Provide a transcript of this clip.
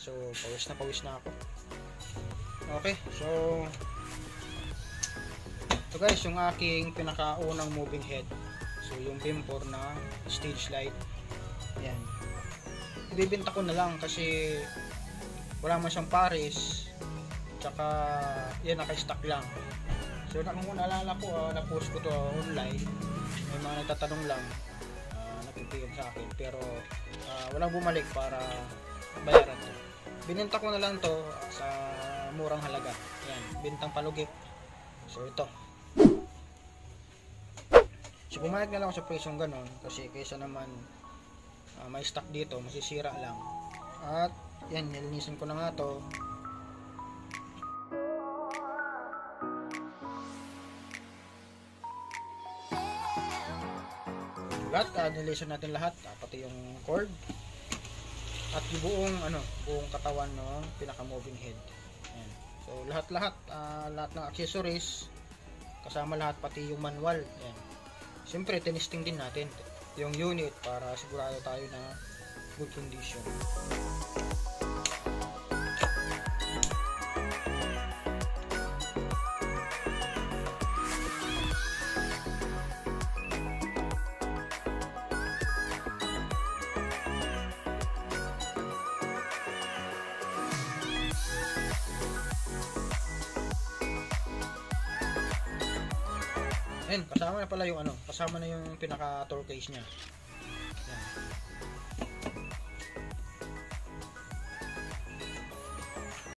So pawis na ako. Okay, so ito guys yung aking pinakaunang moving head. So yung bimper na stage light. Yan. Ibibenta ko na lang kasi wala man siyang pares. Tsaka yan, naka-stock lang. So kung naalala ko, na-post ko to online. May mga nagtatanong lang, nagpipigil sa akin. Pero walang bumalik para bayaran to. Binenta ko na lang to sa murang halaga. Yan, bintang palugit. So ito. So pumayag na lang ako sa presyong ganon kasi kaysa naman may stock dito, masisira lang. At yan, nilinisin ko na nga to. Lahat, nilinisin natin lahat, pati yung cord at yung buong katawan ng pinaka moving head. Yan. So lahat ng accessories kasama lahat, pati yung manual. Yan. Siyempre, tinisting din natin yung unit para sigurado tayo na good condition. Ayan, kasama na pala yung kasama na yung pinaka torque case niya. Ayan.